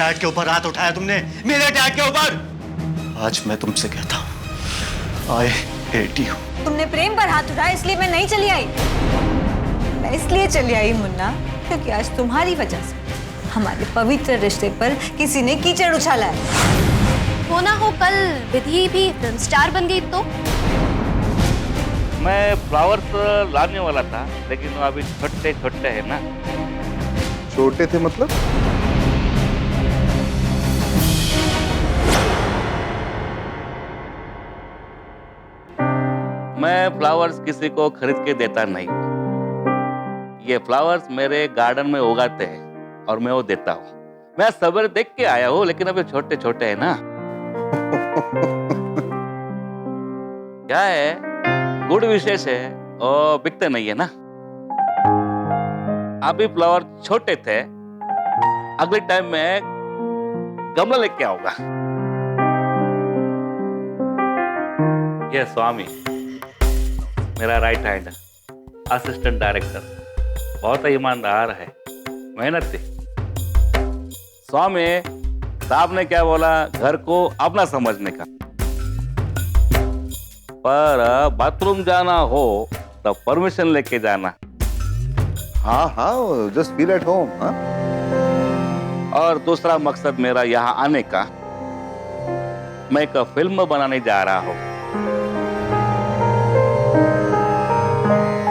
Dad के ऊपर हाथ उठाया तुमने, मेरे डैड के ऊपर। आज मैं तुमसे कहता हूँ, आई हेट यू। तुमने प्रेम पर हाथ उठाया इसलिए मैं नहीं चली आई। मैं इसलिए चली आई मुन्ना क्योंकि आज तुम्हारी वजह से हमारे पवित्र रिश्ते पर किसी ने कीचड़ उछाला है। हो ना हो कल विधि भी फिल्म स्टार बन गई तो? मैं फ्लावर्स लाने वाला था, लेकिन वो अभी छोटे छोटे है ना। छोटे थे मतलब? मैं फ्लावर्स किसी को खरीद के देता नहीं। ये फ्लावर्स मेरे गार्डन में उगाते हैं और मैं वो देता हूँ। मैं सवेरे देख के आया हूँ, लेकिन अभी छोटे छोटे है ना। क्या है, गुड विशेष है और बिकते नहीं है ना। अभी फ्लावर छोटे थे, अगले टाइम में गमला लेके आऊंगा। ये स्वामी मेरा राइट हैंड, असिस्टेंट डायरेक्टर, बहुत ईमानदार है, मेहनती। स्वामी साहब ने क्या बोला, घर को अपना समझने का। पर बाथरूम जाना हो तो परमिशन लेके जाना। हाँ हाँ, जस्ट फील एट होम। हाँ, और दूसरा मकसद मेरा यहाँ आने का, मैं एक फिल्म बनाने जा रहा हूँ।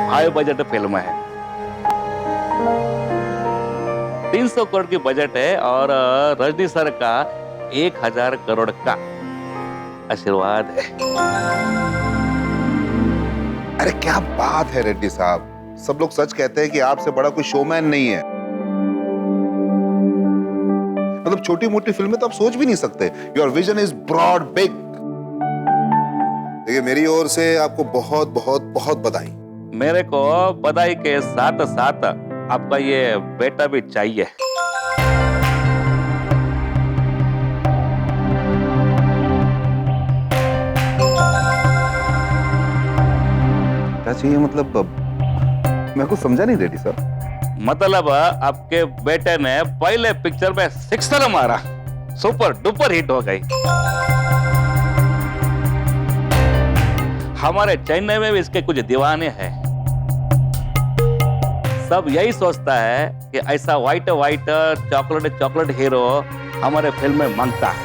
हाई बजट फिल्म है, 300 करोड़ की बजट है और रजनी सर का 1000 करोड़ का आशीर्वाद है। अरे क्या बात है रेड्डी साहब, सब लोग सच कहते हैं कि आपसे बड़ा कोई शोमैन नहीं है। मतलब छोटी मोटी फिल्में तो आप सोच भी नहीं सकते। Your vision is broad big. देखिए, मेरी ओर से आपको बहुत बहुत बहुत बधाई। मेरे को बधाई के साथ साथ आपका ये बेटा भी चाहिए। क्या चाहिए मतलब? मैं कुछ समझा नहीं रेड्डी साहब। मतलब आपके बेटे ने पहले पिक्चर में 6 रन मारा, सुपर डुपर हिट हो गई। हमारे चेन्नई में भी इसके कुछ दीवाने हैं। सब यही सोचता है कि ऐसा white white chocolate chocolate hero हमारे फिल्म में मांगता है।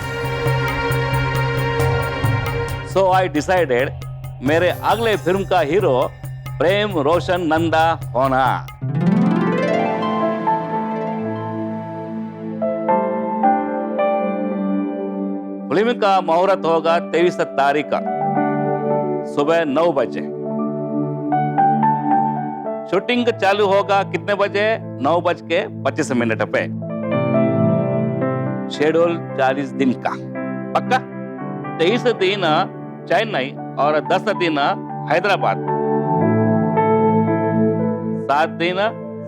सो आई डिसाइडेड मेरे अगले फिल्म का हीरो प्रेम रोशन नंदा होना। फिल्म का मुहूर्त होगा 23 तारीख का सुबह 9 बजे। शूटिंग चालू होगा कितने बजे? 9:25 पे। शेड्यूल 40 दिन का पक्का। 23 दिन चेन्नई और 10 दिन हैदराबाद, 7 दिन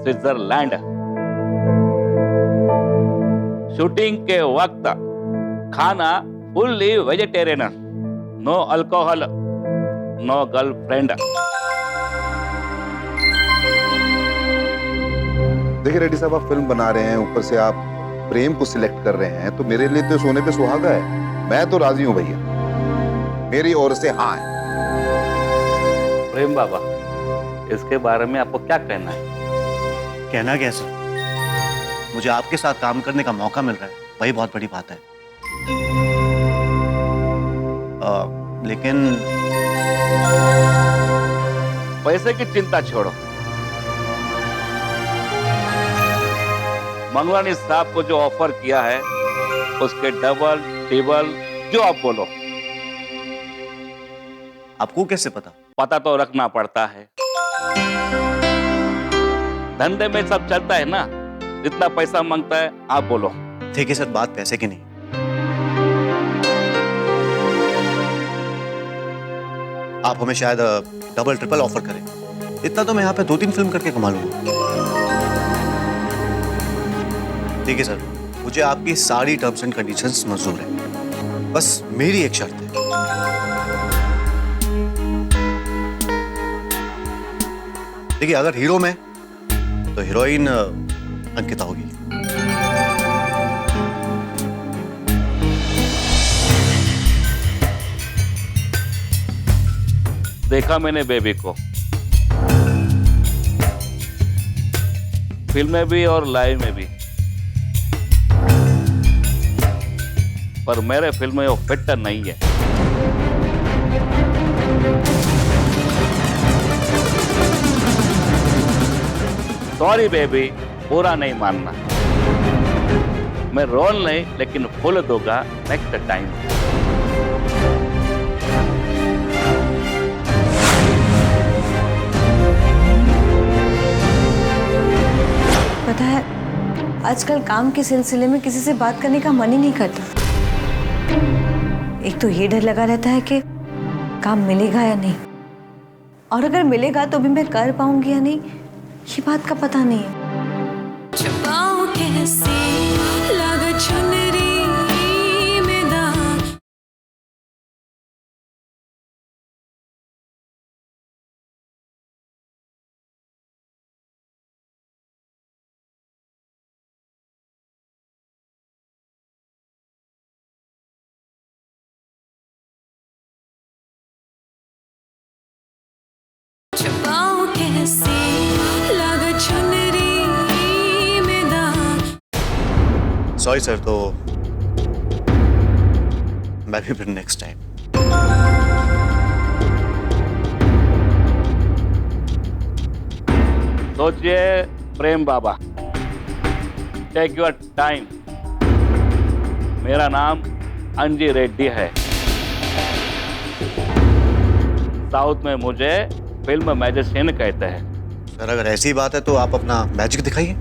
स्विट्जरलैंड। शूटिंग के वक्त खाना fully vegetarian, no alcohol, no girlfriend. देखिए रेड्डी साहब, आप फिल्म बना रहे हैं, ऊपर से आप प्रेम को सिलेक्ट कर रहे हैं, तो मेरे लिए तो सोने पे सुहागा है। मैं तो राजी हूं भैया, मेरी ओर से हाँ है। प्रेम बाबा, इसके बारे में आपको क्या कहना है? कहना क्या सर, मुझे आपके साथ काम करने का मौका मिल रहा है, वही बहुत बड़ी बात है। लेकिन पैसे की चिंता छोड़ो। मंगलानी साहब को जो ऑफर किया है उसके डबल ट्रिपल जो आप बोलो। आपको कैसे पता? पता तो रखना पड़ता है, धंधे में सब चलता है ना। जितना पैसा मांगता है आप बोलो। देखिए सर, बात पैसे की नहीं, आप हमें शायद डबल ट्रिपल ऑफर करें। इतना तो मैं यहाँ पे 2-3 फिल्म करके कमा लूंगा। देखिए सर, मुझे आपकी सारी टर्म्स एंड कंडीशंस मंजूर है, बस मेरी एक शर्त है। देखिए, अगर हीरो में तो हीरोइन अंकिता होगी, देखा मैंने बेबी को, फिल्म में भी और लाइव में भी, पर मेरे फिल्म में वो फिट नहीं है। सॉरी बेबी, बुरा नहीं मानना। मैं रोल नहीं लेकिन फुल दूंगा नेक्स्ट टाइम। पता है, आजकल काम के सिलसिले में किसी से बात करने का मन ही नहीं करता। एक तो ये डर लगा रहता है कि काम मिलेगा या नहीं, और अगर मिलेगा तो भी मैं कर पाऊंगी या नहीं, ये बात का पता नहीं है। सॉरी सर, तो मैं भी फिर नेक्स्ट टाइम। सोचिए प्रेम बाबा, टेक योर टाइम। मेरा नाम अंजी रेड्डी है। साउथ में मुझे फिल्म मैजिशियन कहते हैं। सर अगर ऐसी बात है तो आप अपना मैजिक दिखाइए।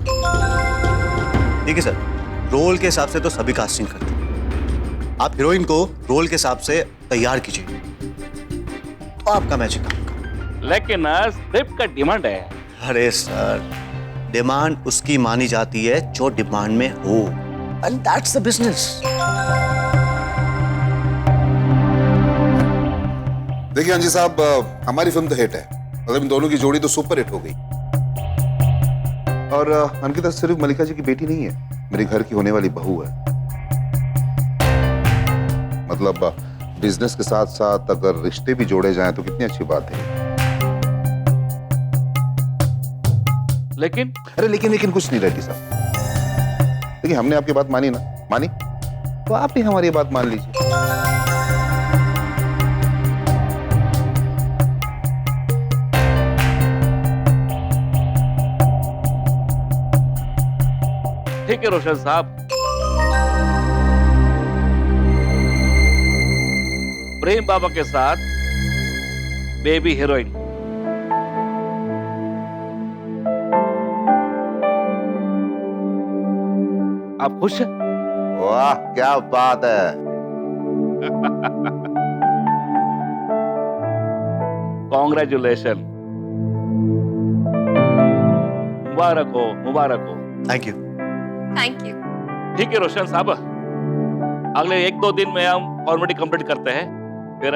ठीक है सर, रोल के हिसाब से तो सभी कास्टिंग करते हैं। आप हीरोइन को रोल के हिसाब से तैयार कीजिए तो आपका मैजिक काम का। लेकिन स्क्रिप्ट का डिमांड है। अरे सर, डिमांड उसकी मानी जाती है जो डिमांड में हो, एंड दैट्स द बिजनेस। देखिए अंजी साहब, हमारी फिल्म तो हिट है, मतलब इन दोनों की जोड़ी तो सुपर हिट हो गई। और अंकिता सिर्फ मलिका जी की बेटी नहीं है, मेरे घर की होने वाली बहू है। मतलब बिजनेस के साथ साथ अगर रिश्ते भी जोड़े जाएं तो कितनी अच्छी बात है। लेकिन अरे लेकिन कुछ नहीं रेड्डी साहब। देखिए हमने आपकी बात मानी ना, मानी तो आप भी हमारी बात मान लीजिए। ठीक है रोशन साहब, प्रेम बाबा के साथ बेबी हीरोइन। आप खुश हैं? वाह क्या बात है। कॉन्ग्रेचुलेशन, मुबारक हो, मुबारक हो। Thank you. Thank you. ठीक है रोशन साहब, अगले 1-2 दिन में हम फॉर्मेलिटी कंप्लीट करते हैं, फिर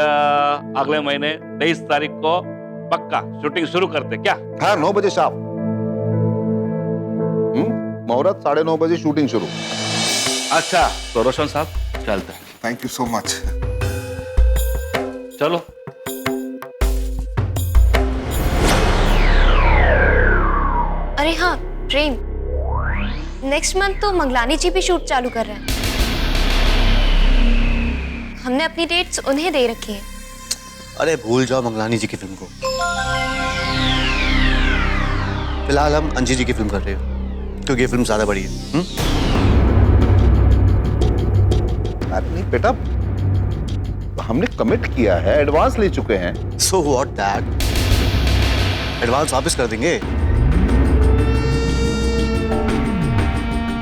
अगले महीने 23 तारीख को पक्का शूटिंग शुरू करते क्या? हाँ 9 बजे शाम। मुहूर्त 9:30 बजे शूटिंग शुरू। अच्छा तो रोशन साहब चलते हैं। Thank you so much. चलो। अरे हाँ प्रेम, नेक्स्ट मंथ तो मंगलानी जी भी शूट चालू कर रहे हैं। हमने अपनी डेट्स उन्हें दे रखी हैं। अरे भूल जाओ मंगलानी जी की फिल्म को, फिलहाल हम अंजी जी की फिल्म कर रहे हो क्योंकि ये फिल्म ज्यादा बड़ी है। अरे नहीं बेटा, हमने कमिट किया है, एडवांस ले चुके हैं। सो व्हाट दैट, एडवांस वापस कर देंगे।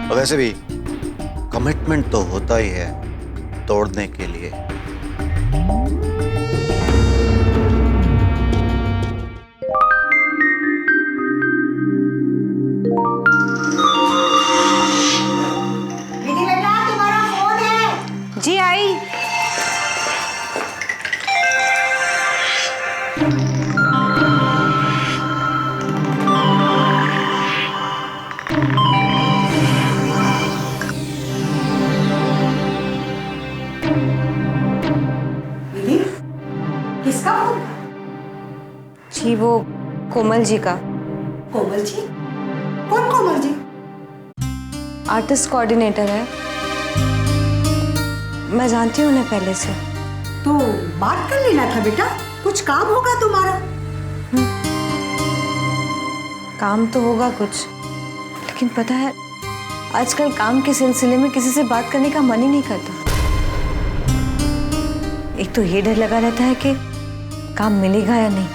और वैसे भी कमिटमेंट तो होता ही है तोड़ने के लिए। दीदी बेटा तुम्हारा फोन है। जी आई। किसका फोन? जी वो कोमल जी का। कोमल जी? कौन कोमल जी? आर्टिस्ट कोऑर्डिनेटर है, मैं जानती हूँ उन्हें पहले से। तो बात कर लेना था बेटा, कुछ काम होगा तुम्हारा। काम तो होगा कुछ, लेकिन पता है आजकल काम के सिलसिले में किसी से बात करने का मन ही नहीं करता। एक तो ये डर लगा रहता है कि काम मिलेगा या नहीं,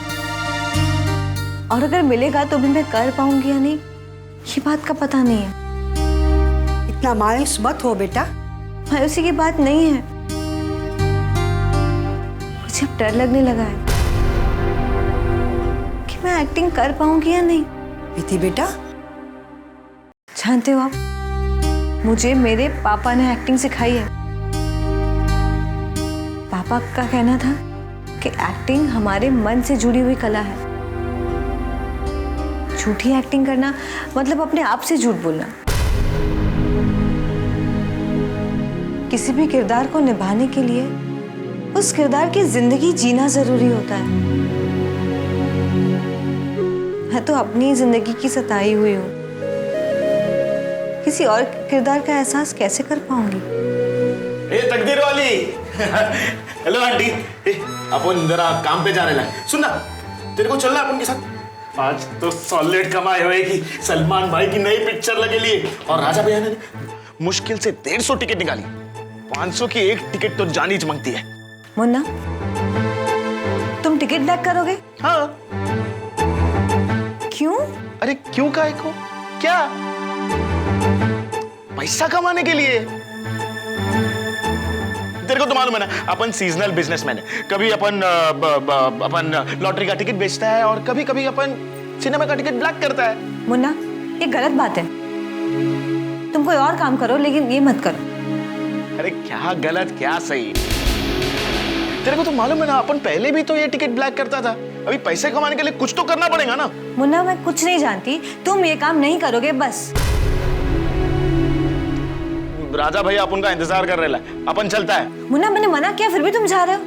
और अगर मिलेगा तो भी मैं कर पाऊंगी या नहीं, ये बात का पता नहीं है। इतना मायूस मत हो बेटा। मायूसी की बात नहीं है, मुझे अब डर लगने लगा है कि मैं एक्टिंग कर पाऊंगी या नहीं। विधि बेटा, जानते हो आप, मुझे मेरे पापा ने एक्टिंग सिखाई है। पापा का कहना था कि एक्टिंग हमारे मन से जुड़ी हुई कला है। झूठी एक्टिंग करना मतलब अपने आप से झूठ बोलना। किसी भी किरदार को निभाने के लिए उस किरदार की जिंदगी जीना जरूरी होता है। मैं तो अपनी जिंदगी की सताई हुई हूँ, किसी और किरदार का एहसास कैसे कर पाऊंगी? ए तकदीर वाली हेलो आंटी। अपन जरा काम पे जा रहे हैं। सुन ना, तेरे को चलना अपन के साथ। आज तो सॉलिड कमाए हुए कि सलमान भाई की नई पिक्चर लगे लिए, और राजा भैया ने मुश्किल से 150 टिकट निकाली। 500 की एक टिकट तो जानी चमकती है। मुन्ना, तुम टिकट ब्लैक करोगे? हाँ। क्यों? अरे क्यों काहे को? क्या पैसा कमाने के लिए? तेरे को तो मालूम है ना, अपन सीजनल बिजनेसमैन है। कभी अपन लॉटरी का टिकट बेचता है, और कभी कभी अपन सिनेमा का टिकट ब्लैक करता है। मुन्ना, ये गलत बात है। तुम कोई और काम करो, लेकिन ये मत करो। अरे क्या गलत क्या सही? तेरे को तो मालूम है ना, अपन पहले भी तो ये टिकट ब्लैक करता था। अभी पैसे कमाने के लिए कुछ तो करना पड़ेगा ना। मुन्ना, मैं कुछ नहीं जानती, तुम ये काम नहीं करोगे बस। राजा भैया अपन का इंतजार कर रहे हैं, अपन चलता है। मुन्ना, मैंने मना किया फिर भी तुम जा रहे हो।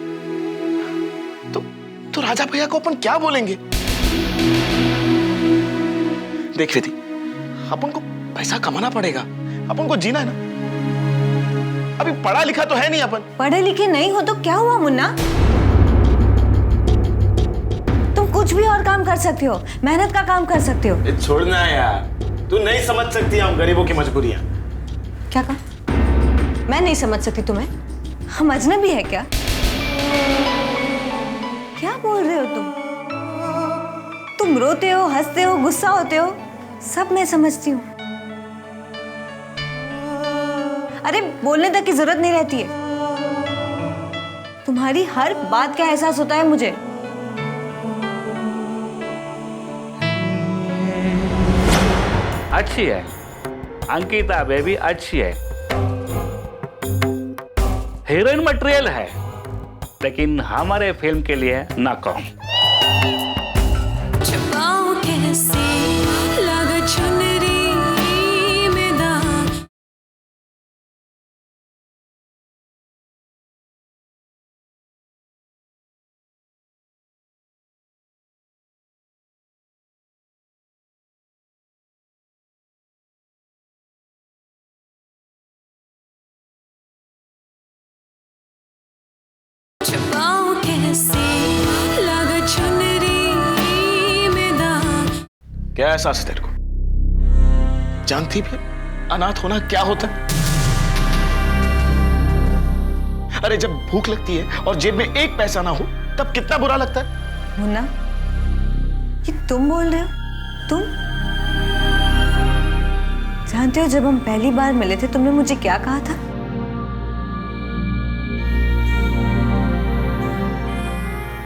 तो राजा भैया को अपन क्या बोलेंगे? देख विधि, अपन को पैसा कमाना पड़ेगा, अपन को जीना है ना। अभी पढ़ा लिखा तो है नहीं अपन। पढ़े लिखे नहीं हो तो क्या हुआ मुन्ना? तुम कुछ भी और काम कर सकते हो, मेहनत का काम कर सकते हो। छोड़ना यार, तू नहीं समझ सकती हम गरीबों की मजबूरियां। क्या कहा? मैं नहीं समझ सकती तुम्हें? हम अजनबी है क्या? क्या बोल रहे हो तुम? तुम रोते हो, हंसते हो, गुस्सा होते हो, सब मैं समझती हूँ। अरे बोलने तक की जरूरत नहीं रहती है, तुम्हारी हर बात का एहसास होता है मुझे। अच्छी है अंकिता बेबी, अच्छी है, हीरोइन मटेरियल है, लेकिन हमारे फिल्म के लिए नाकाम। क्या एहसास है तेरे को? जानती भी अनाथ होना क्या होता है? अरे जब भूख लगती है और जेब में एक पैसा ना हो, तब कितना बुरा लगता है। मुन्ना, ये तुम बोल रहे हो? तुम जानते हो जब हम पहली बार मिले थे तुमने मुझे क्या कहा था?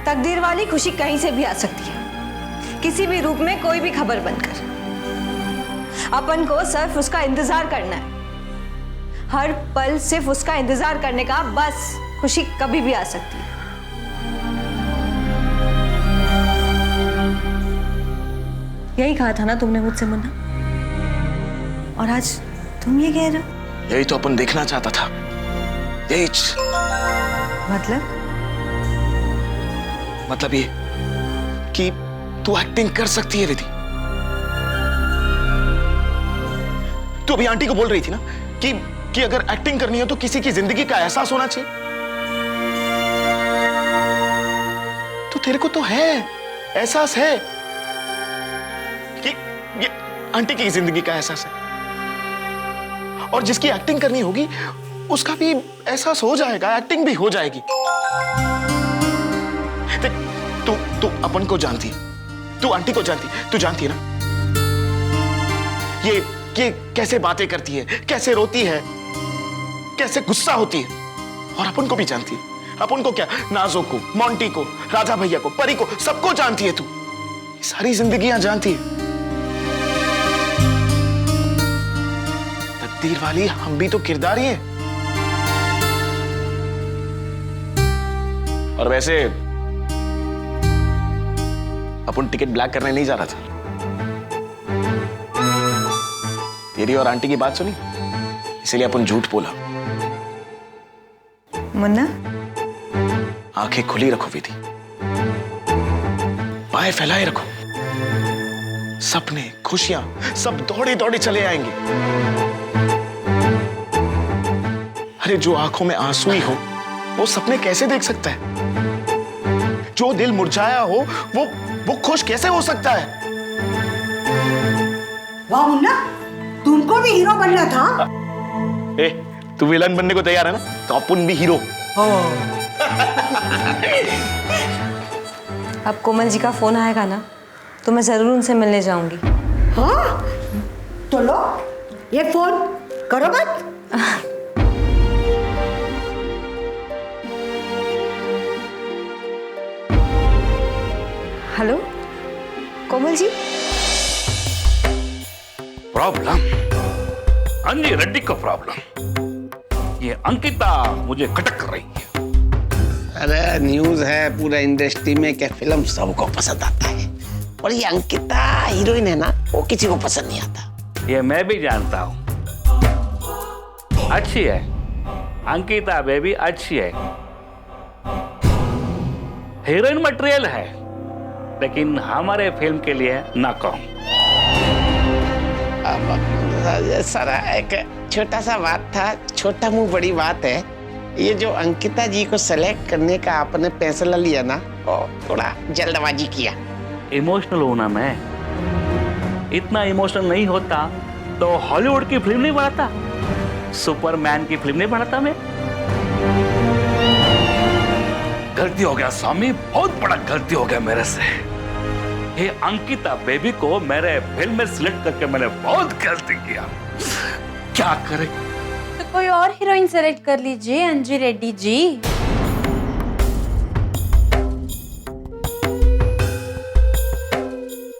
तकदीर वाली खुशी कहीं से भी आ सकती है, किसी भी रूप में, कोई भी खबर बनकर। अपन को सिर्फ उसका इंतजार करना है, हर पल सिर्फ उसका इंतजार करने का, बस। खुशी कभी भी आ सकती है। यही कहा था ना तुमने मुझसे मुन्ना, और आज तुम ये कह रहे हो? यही तो अपन देखना चाहता था। यही मतलब ये कि तू एक्टिंग कर सकती है रिधि। तू अभी आंटी को बोल रही थी ना कि अगर एक्टिंग करनी है तो किसी की जिंदगी का एहसास होना चाहिए। तो तेरे को तो है, एहसास है कि ये आंटी की जिंदगी का एहसास है, और जिसकी एक्टिंग करनी होगी उसका भी एहसास हो जाएगा, एक्टिंग भी हो जाएगी। देख, तू अपन को जानती है, तू आंटी को जानती, तू जानती है ना ये कैसे बातें करती है, कैसे रोती है, कैसे गुस्सा होती है, और अपन को भी जानती है। अपन को क्या, नाजो को, मोंटी को, राजा भैया को, परी को, सबको जानती है तू, सारी जिंदगियां जानती है। तकदीर वाली, हम भी तो किरदार ही हैं। और वैसे अपन टिकट ब्लैक करने नहीं जा रहा था। तेरी और आंटी की बात सुनी, इसलिए अपन झूठ बोला। मुन्ना, आंखें खुली रखो विधि, पाए फैलाए रखो। सपने, खुशियां सब दौड़े दौड़े चले आएंगे। अरे जो आंखों में आंसू ही हो वो सपने कैसे देख सकता है? जो दिल मुरझाया हो वो खुश कैसे हो सकता है? वाह मुन्ना, तुमको भी हीरो बनना था। ए, तू विलन बनने को तैयार है ना, तो अपन भी हीरो। अब कोमल जी का फोन आएगा ना तो मैं जरूर उनसे मिलने जाऊंगी। हाँ, तो लो ये फोन करो बात। हेलो कोमल जी। प्रॉब्लम अंजी रेड्डी का प्रॉब्लम। ये अंकिता मुझे खटक कर रही है। अरे न्यूज है पूरा इंडस्ट्री में कि फिल्म सबको पसंद आता है, और ये अंकिता हीरोइन है ना, वो किसी को पसंद नहीं आता। ये मैं भी जानता हूँ। अच्छी है अंकिता बेबी, अच्छी है, हीरोइन मटेरियल है, लेकिन हमारे फिल्म के लिए नाकाम। सर एक छोटा सा बात था, छोटा मुंह बड़ी बात है। ये जो अंकिता जी को सेलेक्ट करने का आपने फैसला लिया ना, वो थोड़ा जल्दबाजी किया। इमोशनल होना, मैं इतना इमोशनल नहीं होता तो हॉलीवुड की फिल्म नहीं बनाता, सुपरमैन की फिल्म नहीं बनाता मैं। गलती हो गया स्वामी, बहुत बड़ा गलती हो गया मेरे से। ये अंकिता बेबी को मेरे फिल्म में सिलेक्ट करके मैंने बहुत गलती किया। क्या करें? तो कोई और हीरोइन सेलेक्ट कर लीजिए अंजी रेड्डी जी।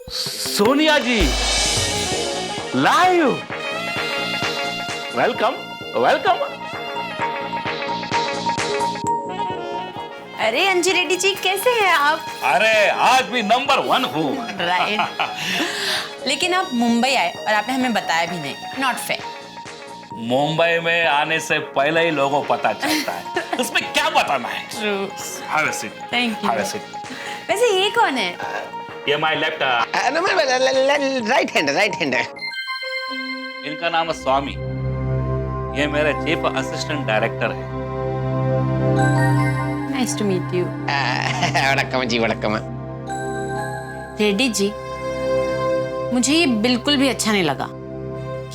सोनिया जी लाइव, वेलकम वेलकम। अरे अंजी रेड्डी जी कैसे हैं आप? अरे आज भी नंबर 1 हूँ। राइट। लेकिन आप मुंबई आए और आपने हमें बताया भी नहीं, नॉट फेयर। मुंबई में आने से पहले ही लोगों को पता चलता है, उसमें क्या बताना है। True. Have a seat. Thank you. Have a seat. वैसे ये कौन है? ये माय लेफ्ट, राइट हैंड। इनका नाम है स्वामी, ये मेरे चीफ असिस्टेंट डायरेक्टर है। Nice to meet you. वड़क्कम जी, वड़क्कम। रेड्डी जी, मुझे ये बिल्कुल भी अच्छा नहीं लगा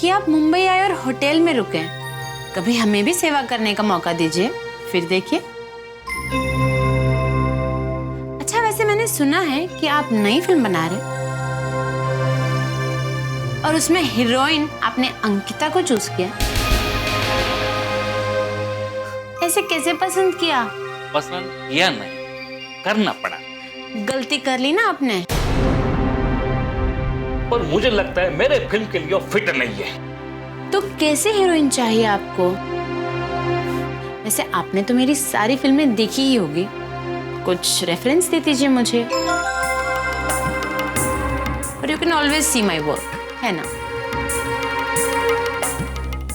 कि आप मुंबई आए और होटल में रुके। कभी हमें भी सेवा करने का मौका दीजिए, फिर देखिए। अच्छा, वैसे मैंने सुना है कि आप नई फिल्म बना रहे और उसमें हीरोइन आपने अंकिता को चूज किया। ऐसे कैसे पसंद किया? पसंद किया नहीं, करना पड़ा। गलती कर ली ना आपने। पर मुझे लगता है मेरे फिल्म के लिए फिट नहीं है। तो कैसे हीरोइन चाहिए आपको? वैसे आपने तो मेरी सारी फिल्में देखी ही होगी, कुछ रेफरेंस दे दीजिए मुझे। और you can always see my work, है ना?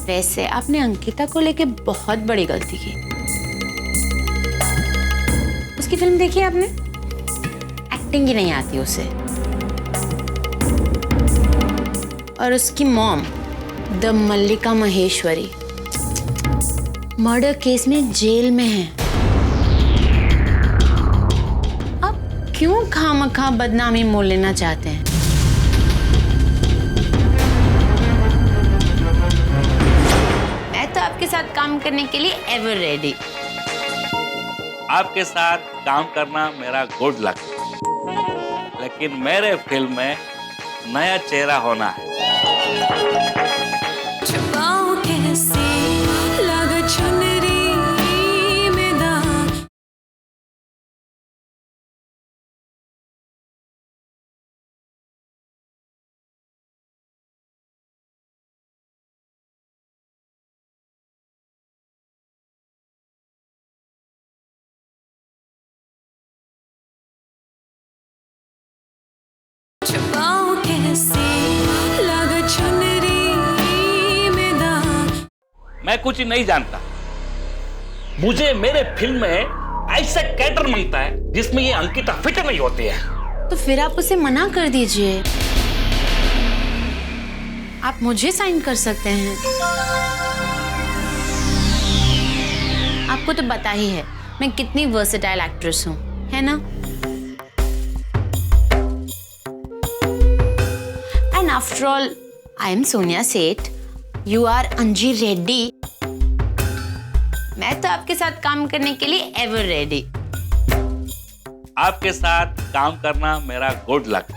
वैसे आपने अंकिता को लेके बहुत बड़ी गलती की। उसकी फिल्म देखी आपने? एक्टिंग ही नहीं आती उसे। और उसकी mom the Mallika Maheshwari murder case में जेल में है। अब क्यों खामखा बदनामी मोल लेना चाहते हैं? मैं तो आपके साथ काम करने के लिए एवर रेडी। आपके साथ काम करना मेरा गुड लक, लेकिन मेरे फिल्म में नया चेहरा होना है। मैं कुछ नहीं जानता। मुझे मेरे फिल्म में ऐसा कैरेक्टर मांगता है जिसमें ये अंकिता फिट नहीं होती है। तो फिर आप उसे मना कर दीजिए। आप मुझे साइन कर सकते हैं। आपको तो पता ही है मैं कितनी वर्सेटाइल एक्ट्रेस हूँ, है ना? And after all I am Sonia सेठ, यू आर अंजी रेड्डी। मैं तो आपके साथ काम करने के लिए एवर रेडी। आपके साथ काम करना मेरा गुड लक,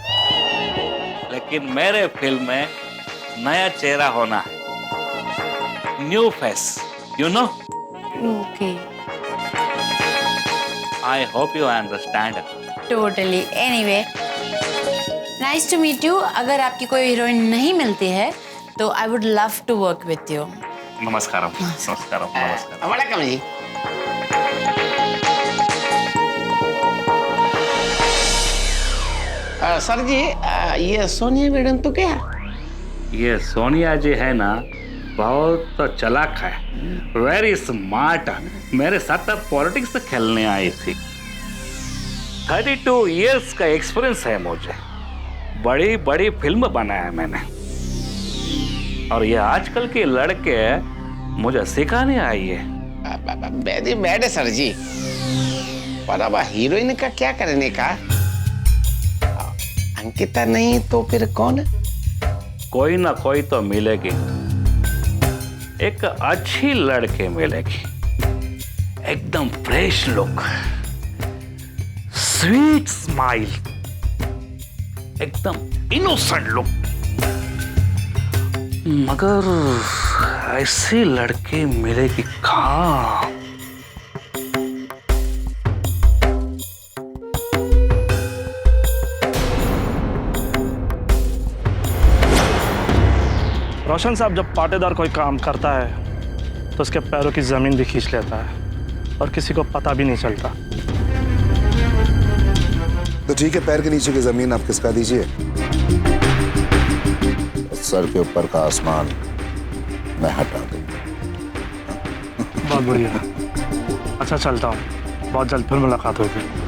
लेकिन मेरे फिल्म में नया चेहरा होना है, new face, you know. Okay, I hope you understand. Totally. Anyway, nice to meet you. अगर आपकी कोई हीरोइन नहीं मिलती है तो I would love to work with you. नमस्कारम। नमस्कारम। नमस्कारम। वणक्कम जी। सर जी, ये सोनिया मैडम तो क्या? ये सोनिया जी है ना, बहुत चालाक है, वेरी स्मार्ट। मेरे साथ पॉलिटिक्स खेलने आई थी। 32 इयर्स का एक्सपीरियंस है मुझे, बड़ी बड़ी फिल्म बनाया है मैंने। और ये आजकल के लड़के मुझे सिखाने आई है। वेरी बैड है सर जी, पर अब हीरोइन का क्या करने का? अंकिता नहीं तो फिर कौन? कोई ना कोई तो मिलेगी, एक अच्छी लड़की मिलेगी, एकदम फ्रेश लुक, स्वीट स्माइल, एकदम इनोसेंट लुक। मगर ऐसी लड़की मिलेगी कहाँ? रोशन साहब, जब पाटेदार कोई काम करता है तो उसके पैरों की जमीन भी खींच लेता है और किसी को पता भी नहीं चलता। तो ठीक है, पैर के नीचे की जमीन आप खिसका दीजिए, सर के ऊपर का आसमान मैं हटा दूंगा। बहुत बढ़िया। अच्छा, चलता हूँ, बहुत जल्द फिर मुलाकात होगी।